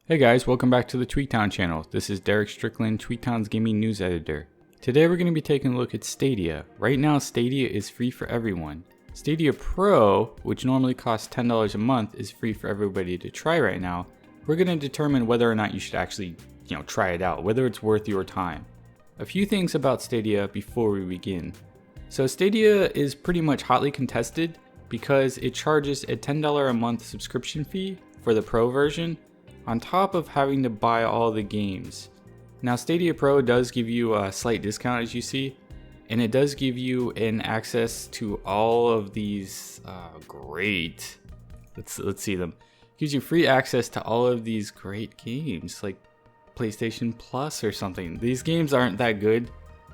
Hey guys, welcome back to the Tweaktown channel. This is Derek Strickland, Tweaktown's gaming news editor. Today we're going to be taking a look at Stadia. Right now Stadia is free for everyone. Stadia Pro, which normally costs $10 a month, is free for everybody to try right now. We're going to determine whether or not you should actually, try it out, whether it's worth your time. A few things about Stadia before we begin. So Stadia is pretty much hotly contested because it charges a $10 a month subscription fee for the Pro version, on top of having to buy all the games. Now Stadia Pro does give you a slight discount, as you see, and it does give you an access to all of these great, let's see them. It gives you free access to all of these great games like PlayStation Plus or something. These games aren't that good.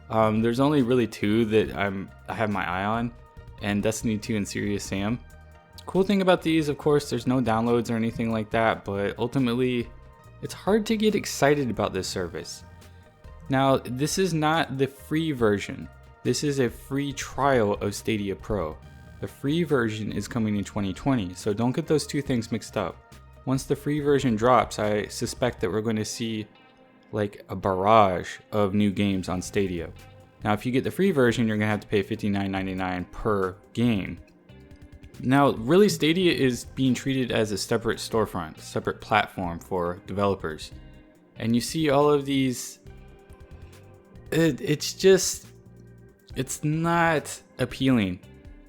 There's only really two that I have my eye on, and Destiny 2 and Serious Sam. Cool thing about these, of course, there's no downloads or anything like that, but ultimately it's hard to get excited about this service. Now, this is not the free version. This is a free trial of Stadia Pro. The free version is coming in 2020, so don't get those two things mixed up. Once the free version drops, I suspect that we're going to see like a barrage of new games on Stadia. Now, if you get the free version, you're going to have to pay $59.99 per game. Now, really, Stadia is being treated as a separate storefront, separate platform for developers. And you see all of these, it's not appealing.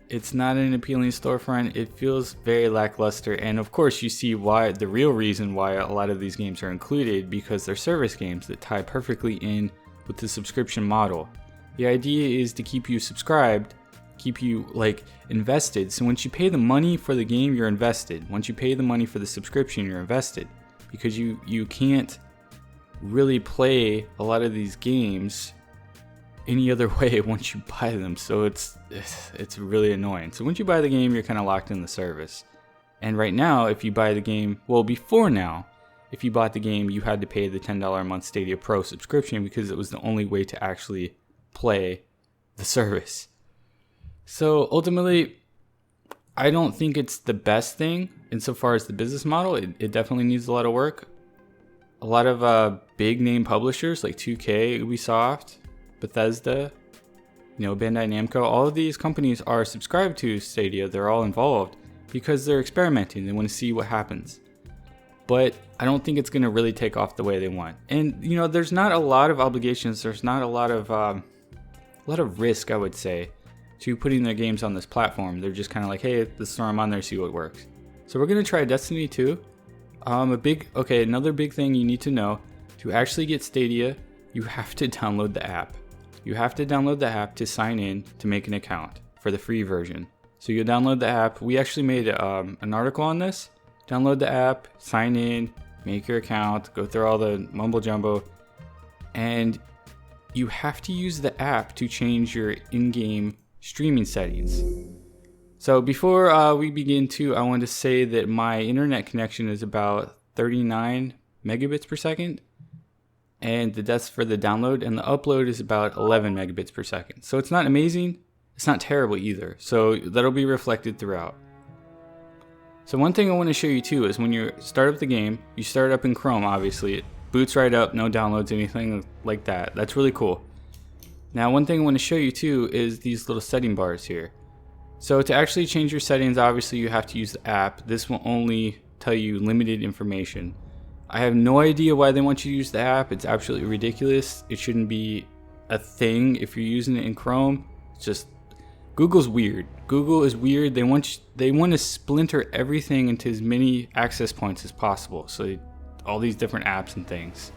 It's not an appealing storefront. It feels very lackluster. And of course, you see why, the real reason why a lot of these games are included, because they're service games that tie perfectly in with the subscription model. The idea is to keep you subscribed, keep you invested. So once you pay the money for the game, you're invested. Once you pay the money for the subscription, you're invested, because you can't really play a lot of these games any other way once you buy them. So it's really annoying. So once you buy the game, you're kind of locked in the service. And right now, if you buy the game, well, before now, if you bought the game, you had to pay the $10 a month Stadia Pro subscription because it was the only way to actually play the service. So ultimately, I don't think it's the best thing insofar as the business model. It definitely needs a lot of work. A lot of big name publishers like 2K, Ubisoft, Bethesda, Bandai Namco, all of these companies are subscribed to Stadia. They're all involved because they're experimenting. They want to see what happens. But I don't think it's going to really take off the way they want. And there's not a lot of obligations. There's not a lot of risk, I would say, to putting their games on this platform. They're just kind of like, hey, let's throw them on there, see what works. So we're going to try Destiny 2. Another big thing you need to know, to actually get Stadia, you have to download the app. You have to download the app to sign in to make an account for the free version. So you download the app. We actually made an article on this. Download the app, sign in, make your account, go through all the mumbo jumbo, and you have to use the app to change your in-game streaming settings. So before we begin I want to say that my internet connection is about 39 megabits per second, and that's for the download, and the upload is about 11 megabits per second. So it's not amazing, it's not terrible either. So that'll be reflected throughout. So one thing I want to show you too is when you start up the game, you start up in Chrome, obviously. It boots right up, no downloads, anything like that. That's really cool. Now, one thing I want to show you too is these little setting bars here. So to actually change your settings, obviously you have to use the app. This will only tell you limited information. I have no idea why they want you to use the app. It's absolutely ridiculous. It shouldn't be a thing if you're using it in Chrome. It's just, Google's weird. Google is weird. They want to splinter everything into as many access points as possible. So all these different apps and things.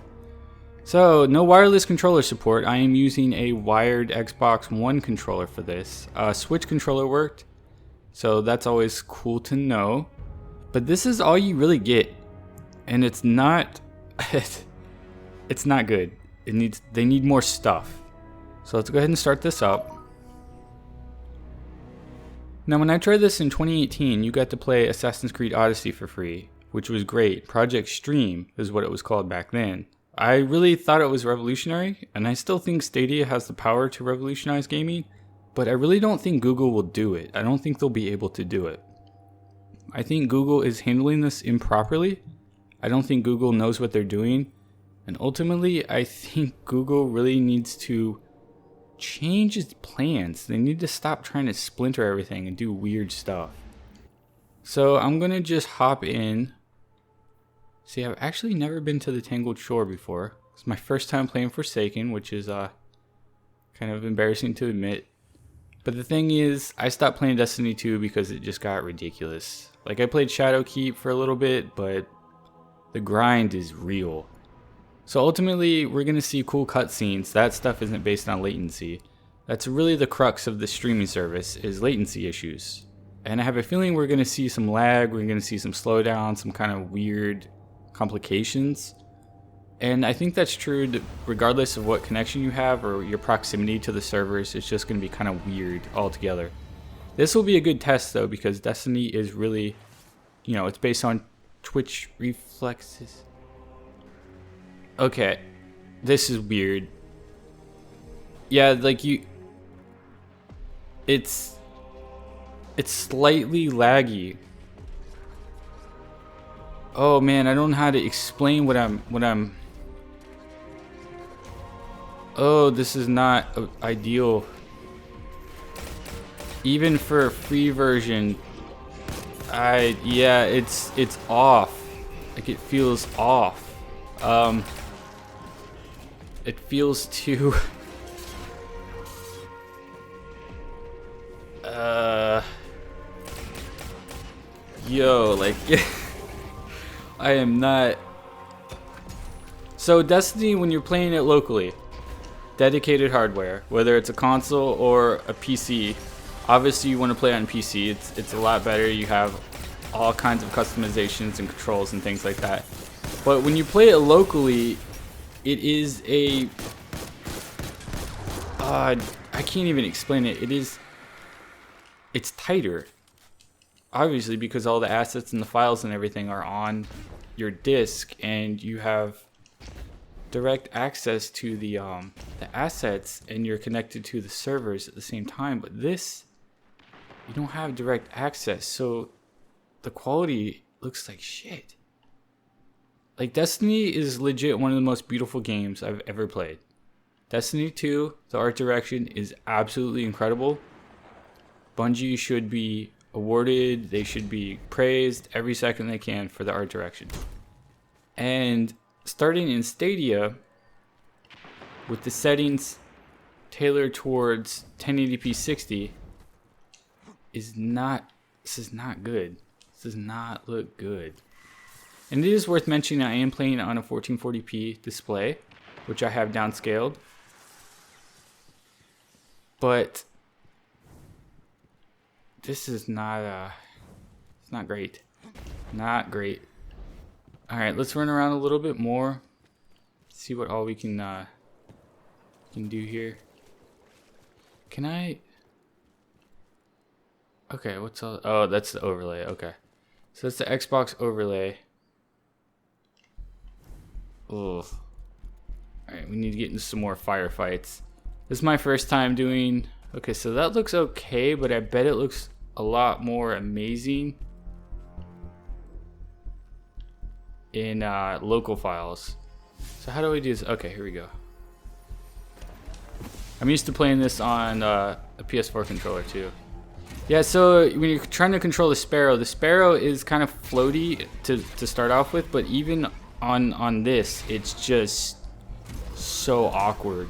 So, no wireless controller support. I am using a wired Xbox One controller for this. Switch controller worked, so that's always cool to know. But this is all you really get, and it's not it's not good. They need more stuff. So let's go ahead and start this up. Now, when I tried this in 2018, you got to play Assassin's Creed Odyssey for free, which was great. Project Stream is what it was called back then. I really thought it was revolutionary, and I still think Stadia has the power to revolutionize gaming, but I really don't think Google will do it. I don't think they'll be able to do it. I think Google is handling this improperly. I don't think Google knows what they're doing. And ultimately, I think Google really needs to change its plans. They need to stop trying to splinter everything and do weird stuff. So I'm going to just hop in. See, I've actually never been to the Tangled Shore before. It's my first time playing Forsaken, which is kind of embarrassing to admit. But the thing is, I stopped playing Destiny 2 because it just got ridiculous. Like, I played Shadowkeep for a little bit, but the grind is real. So ultimately, we're going to see cool cutscenes. That stuff isn't based on latency. That's really the crux of the streaming service, is latency issues. And I have a feeling we're going to see some lag, we're going to see some slowdown, some kind of weird complications. And I think that's true regardless of what connection you have or your proximity to the servers. It's just going to be kind of weird altogether. This will be a good test though, because Destiny is really, you know, it's based on Twitch reflexes. Okay, this is weird. Yeah, like it's slightly laggy. Oh man, I don't know how to explain what I'm. Oh, this is not ideal. Even for a free version, yeah, it's off. Like, it feels off. It feels too yo, like I am not. So Destiny, when you're playing it locally, dedicated hardware, whether it's a console or a PC, obviously you want to play on PC. It's a lot better. You have all kinds of customizations and controls and things like that. But when you play it locally, it is a I can't even explain it. It's tighter. Obviously, because all the assets and the files and everything are on your disk, and you have direct access to the assets, and you're connected to the servers at the same time. But this, you don't have direct access, so the quality looks like shit. Like, Destiny is legit one of the most beautiful games I've ever played. Destiny 2, the art direction is absolutely incredible. Bungie should be awarded, they should be praised every second they can for the art direction. And starting in Stadia, with the settings tailored towards 1080p 60, this is not good. This does not look good. And it is worth mentioning I am playing on a 1440p display, which I have downscaled. But this is not it's not great. Not great. Alright, let's run around a little bit more. See what all we can do here. Can I? Okay, what's all? Oh, that's the overlay. Okay, so that's the Xbox overlay. Oh. Alright, we need to get into some more firefights. This is my first time doing. Okay, so that looks okay, but I bet it looks a lot more amazing in local files. So how do we do this? Okay, here we go. I'm used to playing this on a PS4 controller too. Yeah, so when you're trying to control the Sparrow is kind of floaty to start off with, but even on this, it's just so awkward.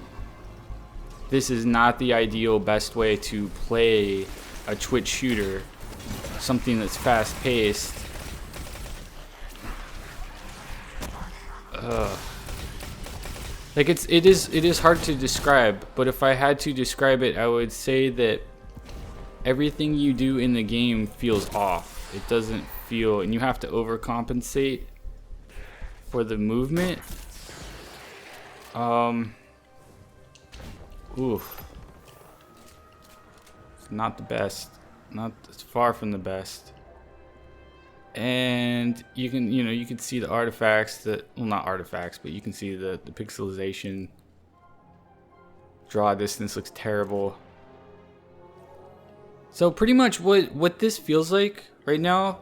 This is not the ideal best way to play a Twitch shooter, something that's fast paced. Like it is hard to describe, but if I had to describe it, I would say that everything you do in the game feels off. It doesn't feel, and you have to overcompensate for the movement. Oof. It's not the best. It's far from the best. And you can see the artifacts well, not artifacts, but you can see the pixelization. Draw distance looks terrible. So pretty much what this feels like right now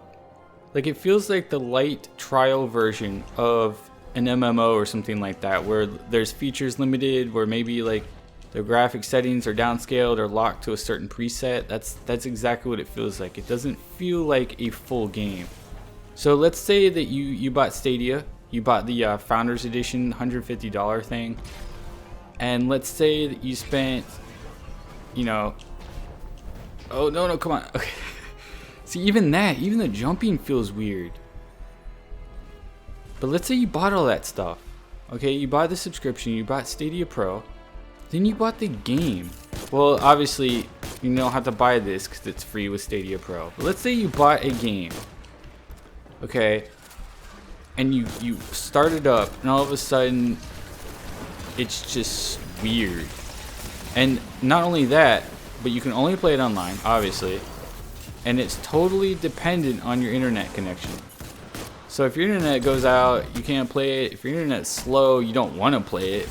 Like, it feels like the light trial version of an MMO or something like that, where there's features limited, where maybe like the graphic settings are downscaled or locked to a certain preset. That's exactly what it feels like. It doesn't feel like a full game. So let's say that you bought Stadia, you bought the Founders Edition $150 thing, and let's say that you spent, you know, oh no, come on. Okay. See, even the jumping feels weird. But let's say you bought all that stuff. Okay, you bought the subscription, you bought Stadia Pro, then you bought the game. Well, obviously, you don't have to buy this because it's free with Stadia Pro. But let's say you bought a game, okay, and you start it up, and all of a sudden, it's just weird. And not only that, but you can only play it online, obviously, and it's totally dependent on your internet connection. So if your internet goes out, you can't play it. If your internet's slow, you don't want to play it.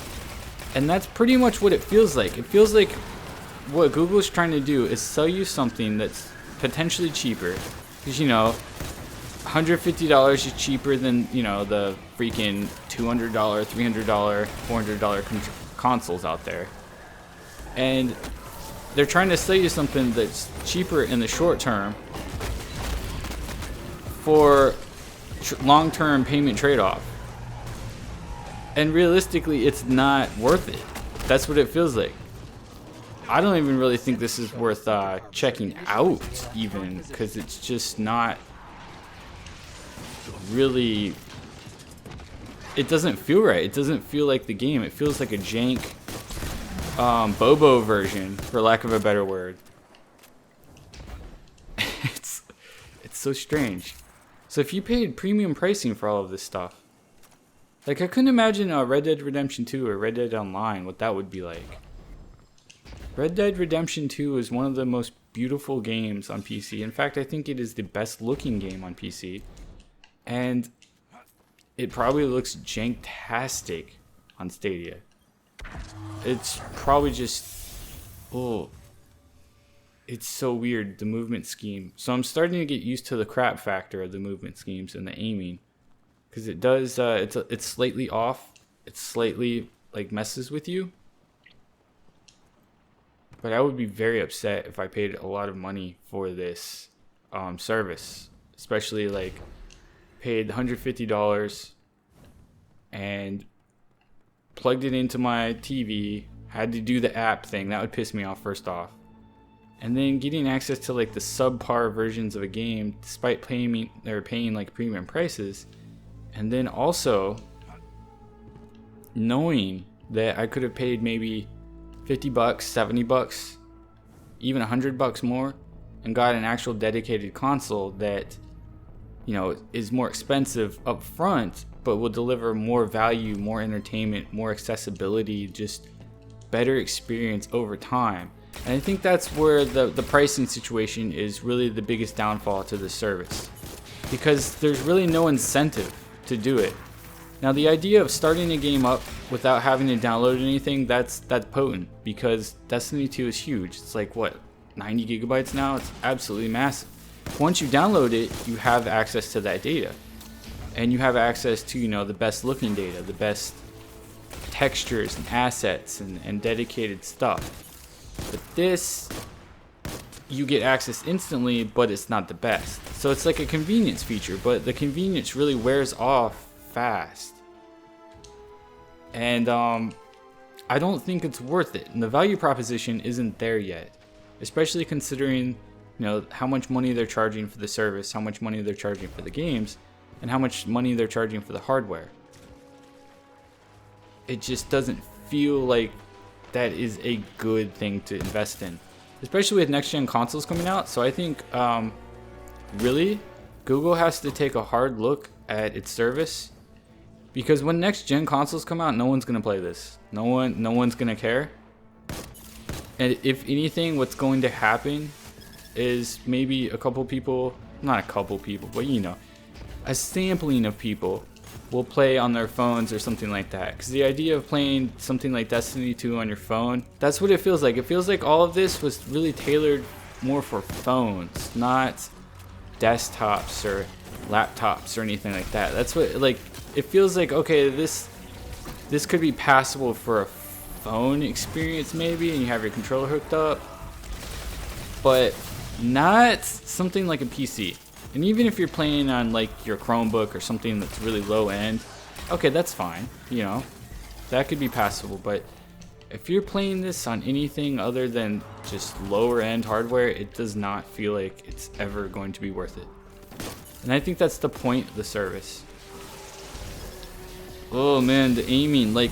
And that's pretty much what it feels like. It feels like what Google's trying to do is sell you something that's potentially cheaper. Because, you know, $150 is cheaper than, you know, the freaking $200, $300, $400 consoles out there. And they're trying to sell you something that's cheaper in the short term for long-term payment trade-off. And realistically, it's not worth it. That's what it feels like. I don't even really think this is worth checking out, even, because it's just not really. It doesn't feel right. It doesn't feel like the game. It feels like a jank Bobo version, for lack of a better word. It's so strange. So if you paid premium pricing for all of this stuff, like, I couldn't imagine Red Dead Redemption 2 or Red Dead Online, what that would be like. Red Dead Redemption 2 is one of the most beautiful games on PC. In fact, I think it is the best looking game on PC. And it probably looks janktastic on Stadia. It's probably just, oh, it's so weird, the movement scheme. So I'm starting to get used to the crap factor of the movement schemes and the aiming, because it does, it's slightly off. It slightly like messes with you. But I would be very upset if I paid a lot of money for this service, especially like paid $150 and plugged it into my TV, had to do the app thing. That would piss me off first off. And then getting access to like the subpar versions of a game despite paying like premium prices. And then also knowing that I could have paid maybe $50, $70, even $100 more and got an actual dedicated console that, you know, is more expensive up front, but will deliver more value, more entertainment, more accessibility, just better experience over time. And I think that's where the pricing situation is really the biggest downfall to the service, because there's really no incentive to do it. Now, the idea of starting a game up without having to download anything, that's potent, because Destiny 2 is huge. It's like, what, 90 gigabytes now? It's absolutely massive. Once you download it, you have access to that data. And you have access to, you know, the best looking data, the best textures and assets and dedicated stuff. But this, you get access instantly, but it's not the best. So it's like a convenience feature, but the convenience really wears off fast. And I don't think it's worth it. And the value proposition isn't there yet, especially considering, you know, how much money they're charging for the service, how much money they're charging for the games, and how much money they're charging for the hardware. It just doesn't feel like that is a good thing to invest in, especially with next gen consoles coming out. So I think really Google has to take a hard look at its service, because when next gen consoles come out, no one's gonna play this. No one's gonna care. And if anything, what's going to happen is maybe a couple people, not a couple people, but you know, a sampling of people will play on their phones or something like that. Because the idea of playing something like Destiny 2 on your phone, that's what it feels like. It feels like all of this was really tailored more for phones, not desktops or laptops or anything like that. That's what, like, it feels like, okay, this could be passable for a phone experience maybe, and you have your controller hooked up, but not something like a PC. And even if you're playing on like your Chromebook or something that's really low end, okay, that's fine, you know, that could be passable. But if you're playing this on anything other than just lower end hardware, it does not feel like it's ever going to be worth it. And I think that's the point of the service. Oh man, the aiming, like,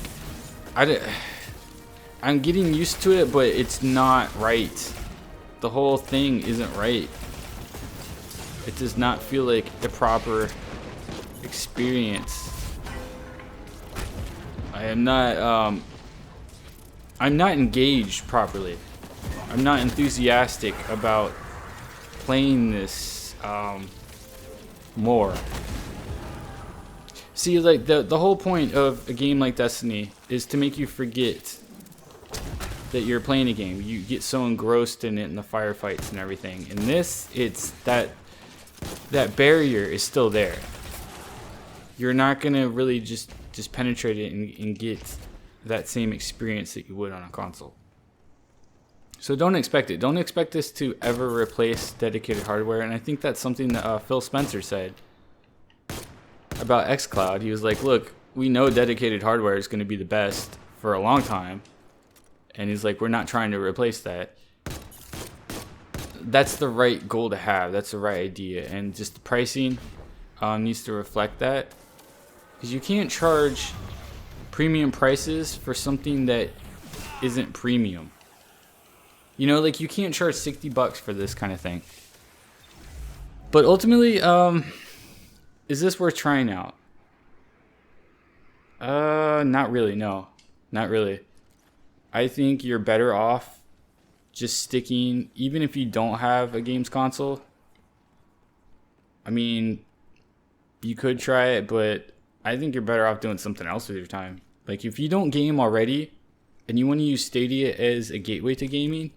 I'm getting used to it, but it's not right. The whole thing isn't right. It does not feel like a proper experience. I'm not engaged properly. I'm not enthusiastic about playing this more. See, like, the whole point of a game like Destiny is to make you forget that you're playing a game. You get so engrossed in it, in the firefights and everything. In this, it's that barrier is still there. You're not gonna really just penetrate it and get that same experience that you would on a console. So don't expect it. Don't expect this to ever replace dedicated hardware. And I think that's something that Phil Spencer said about xCloud. He was like, look, we know dedicated hardware is going to be the best for a long time. And he's like, we're not trying to replace that. That's the right goal to have. That's the right idea. And just the pricing needs to reflect that. Because you can't charge premium prices for something that isn't premium. You know, like, you can't charge $60 for this kind of thing. But ultimately, is this worth trying out? Not really, no. Not really. I think you're better off just sticking, even if you don't have a games console. I mean, you could try it, but I think you're better off doing something else with your time. Like, if you don't game already, and you want to use Stadia as a gateway to gaming,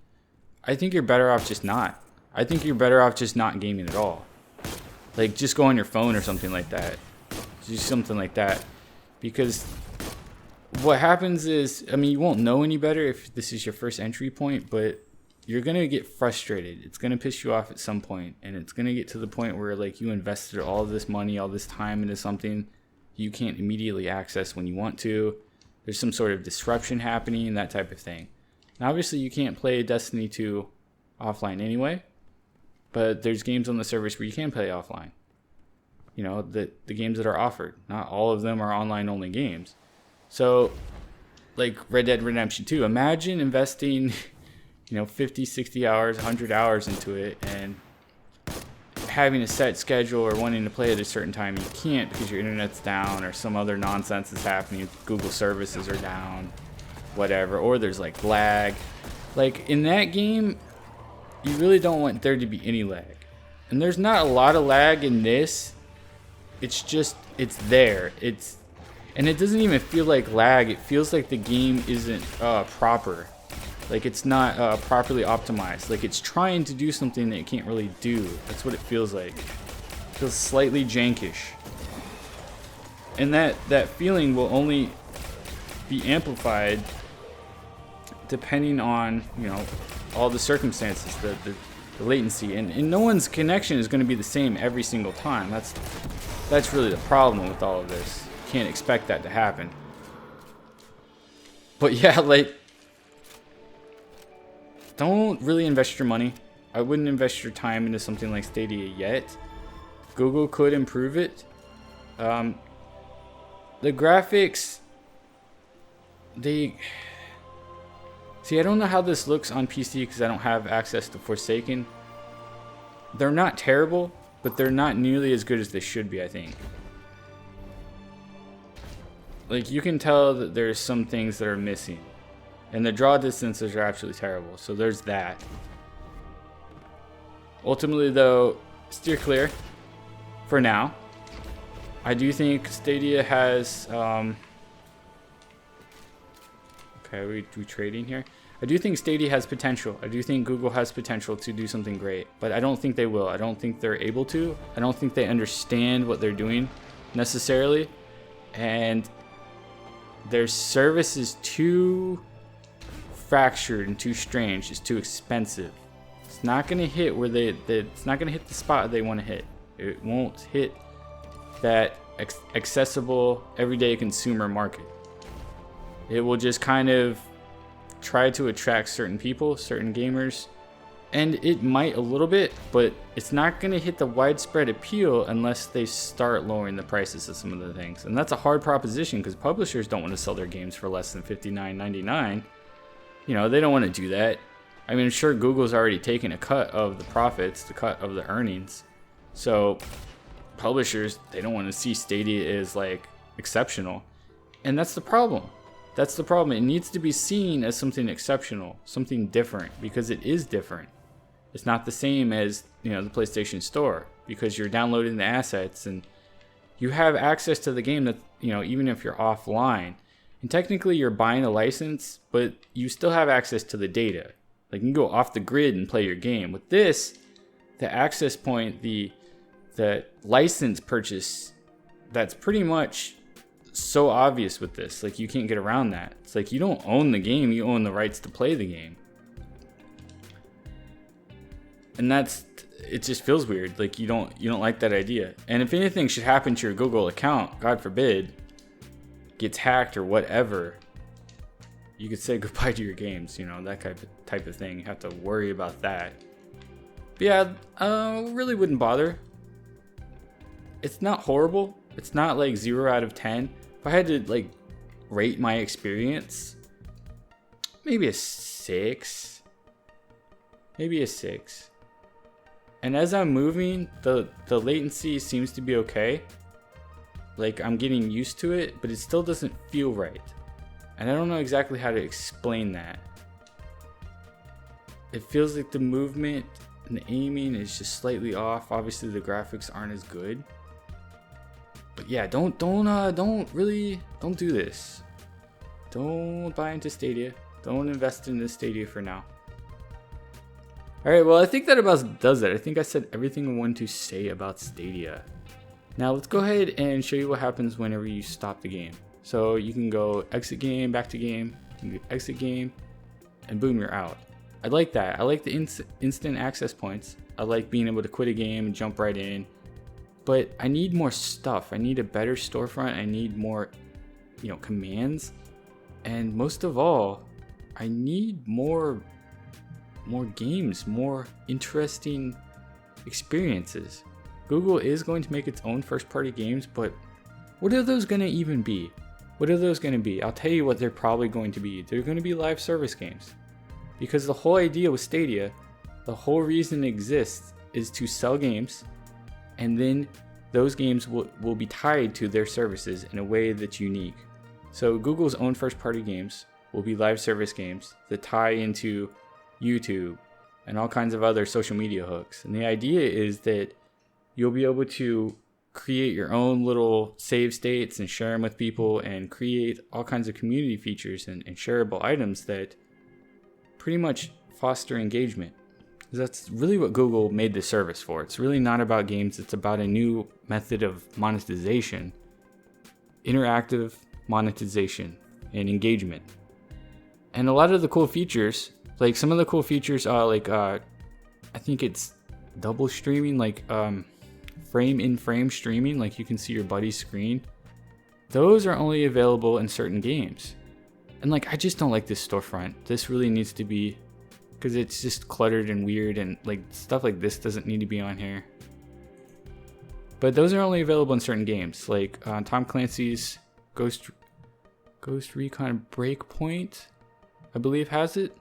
I think you're better off just not. I think you're better off just not gaming at all. Like, just go on your phone or something like that. Do something like that. Because what happens is, I mean, you won't know any better if this is your first entry point, but you're going to get frustrated. It's going to piss you off at some point, and it's going to get to the point where, like, you invested all this money, all this time into something you can't immediately access when you want to. There's some sort of disruption happening, that type of thing. Now, obviously, you can't play Destiny 2 offline anyway, but there's games on the service where you can play offline. You know, the games that are offered. Not all of them are online-only games. So, like Red Dead Redemption 2, imagine investing, 50, 60 hours, 100 hours into it, and having a set schedule or wanting to play at a certain time. You can't because your internet's down or some other nonsense is happening. Google services are down, whatever, or there's like lag. Like, in that game, you really don't want there to be any lag. And there's not a lot of lag in this. It's just, it's there. And it doesn't even feel like lag. It feels like the game isn't proper. Like, it's not properly optimized. Like, it's trying to do something that it can't really do. That's what it feels like. It feels slightly jankish. And that feeling will only be amplified depending on, all the circumstances, the latency. And no one's connection is going to be the same every single time. That's really the problem with all of this. You can't expect that to happen. But yeah, like, don't really invest your money. I wouldn't invest your time into something like Stadia yet. Google could improve it. The graphics, see, I don't know how this looks on PC because I don't have access to Forsaken. They're not terrible, but they're not nearly as good as they should be, I think. Like, you can tell that there's some things that are missing. And the draw distances are absolutely terrible. So there's that. Ultimately, though, steer clear for now. I do think Stadia has... okay, we trading here. I do think Stadia has potential. I do think Google has potential to do something great, but I don't think they will. I don't think they're able to. I don't think they understand what they're doing necessarily. And their service is too fractured and too strange. It's too expensive. It's not going to hit where it's not going to hit the spot they want to hit. It won't hit that accessible everyday consumer market. It will just kind of try to attract certain people, certain gamers, and it might a little bit, but it's not going to hit the widespread appeal unless they start lowering the prices of some of the things. And that's a hard proposition because publishers don't want to sell their games for less than $59.99. You know, they don't want to do that. I mean, sure, Google's already taken a cut of the profits, the cut of the earnings. So publishers, they don't want to see Stadia as like exceptional. And that's the problem. That's the problem. It needs to be seen as something exceptional, something different, because it is different. It's not the same as, you know, the PlayStation Store, because you're downloading the assets and you have access to the game that, you know, even if you're offline. And technically you're buying a license, but you still have access to the data. Like you can go off the grid and play your game. With this, the access point, the license purchase, that's pretty much so obvious with this. Like you can't get around that. It's like you don't own the game, you own the rights to play the game. And it just feels weird. Like you don't like that idea. And if anything should happen to your Google account, God forbid, gets hacked or whatever, you could say goodbye to your games, you know, that type of thing. You have to worry about that. But yeah, really wouldn't bother. It's not horrible. It's not like 0 out of 10. If I had to like rate my experience, maybe a 6. Maybe a 6. And as I'm moving, the latency seems to be okay. Like I'm getting used to it, but it still doesn't feel right. And I don't know exactly how to explain that. It feels like the movement and the aiming is just slightly off. Obviously the graphics aren't as good. But yeah, don't do this. Don't buy into Stadia. Don't invest in this Stadia for now. Alright, well I think that about does it. I think I said everything I wanted to say about Stadia. Now let's go ahead and show you what happens whenever you stop the game. So you can go exit game, back to game, you can go exit game, and boom, you're out. I like that. I like the instant access points. I like being able to quit a game and jump right in. But I need more stuff. I need a better storefront. I need more, you know, commands. And most of all, I need more games, more interesting experiences. Google is going to make its own first-party games, but what are those going to even be? What are those going to be? I'll tell you what they're probably going to be. They're going to be live service games. Because the whole idea with Stadia, the whole reason it exists is to sell games, and then those games will be tied to their services in a way that's unique. So Google's own first-party games will be live service games that tie into YouTube and all kinds of other social media hooks. And the idea is that you'll be able to create your own little save states and share them with people and create all kinds of community features and shareable items that pretty much foster engagement. That's really what Google made the service for. It's really not about games. It's about a new method of monetization, interactive monetization and engagement. And a lot of the cool features, like some of the cool features are like, I think it's double streaming, like frame in frame streaming, like you can see your buddy's screen. Those are only available in certain games. And like, I just don't like this storefront. This really needs to be, because it's just cluttered and weird, and like stuff like this doesn't need to be on here. But those are only available in certain games, like Tom Clancy's Ghost Recon Breakpoint, I believe has it,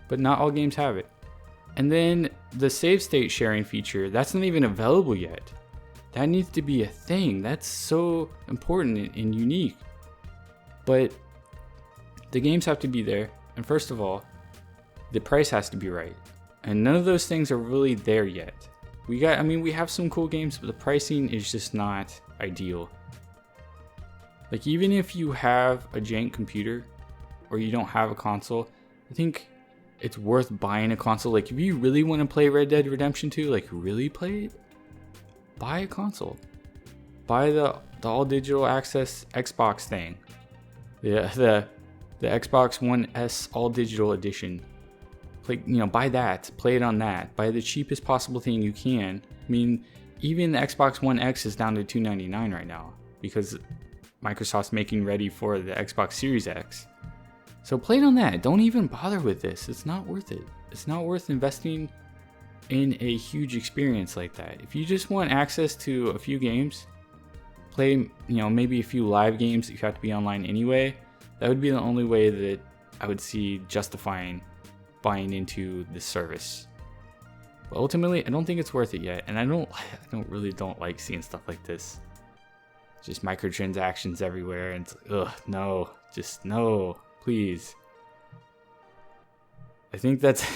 but not all games have it. And then the save state sharing feature, that's not even available yet. That needs to be a thing. That's so important and unique. But the games have to be there, and first of all, the price has to be right. And none of those things are really there yet. We have some cool games, but the pricing is just not ideal. Like even if you have a jank computer, or you don't have a console, I think it's worth buying a console. Like if you really want to play Red Dead Redemption 2, like really play it, buy a console. Buy the all digital access Xbox thing. The Xbox One S all digital edition. Play, buy that. Play it on that. Buy the cheapest possible thing you can. I mean, even the Xbox One X is down to $299 right now because Microsoft's making ready for the Xbox Series X. So play it on that. Don't even bother with this. It's not worth it. It's not worth investing in a huge experience like that. If you just want access to a few games, play, maybe a few live games that you have to be online anyway, that would be the only way that I would see justifying buying into this service. But ultimately, I don't think it's worth it yet, and I don't like seeing stuff like this. Just microtransactions everywhere, and it's no, just no, please. I think that's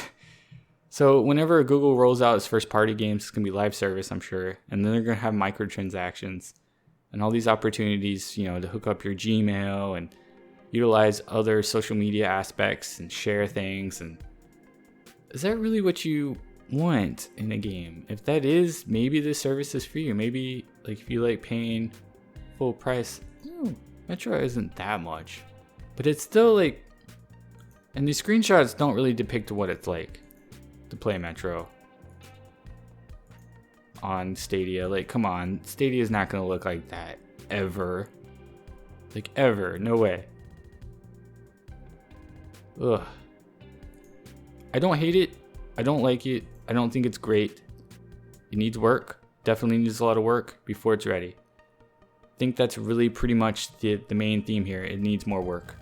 so. Whenever Google rolls out its first-party games, it's gonna be live service, I'm sure, and then they're gonna have microtransactions and all these opportunities, to hook up your Gmail and utilize other social media aspects and share things. And is that really what you want in a game? If that is, maybe this service is for you. Maybe like if you like paying full price, Metro isn't that much, but it's still like, and these screenshots don't really depict what it's like to play Metro on Stadia. Like, come on, Stadia is not gonna look like that ever. Like ever, no way. Ugh. I don't hate it. I don't like it. I don't think it's great. It needs work. Definitely needs a lot of work before it's ready. I think that's really pretty much the main theme here. It needs more work.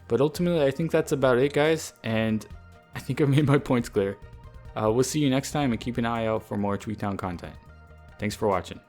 But ultimately, I think that's about it, guys. And I think I've made my points clear. We'll see you next time, and keep an eye out for more Tweetown content. Thanks for watching.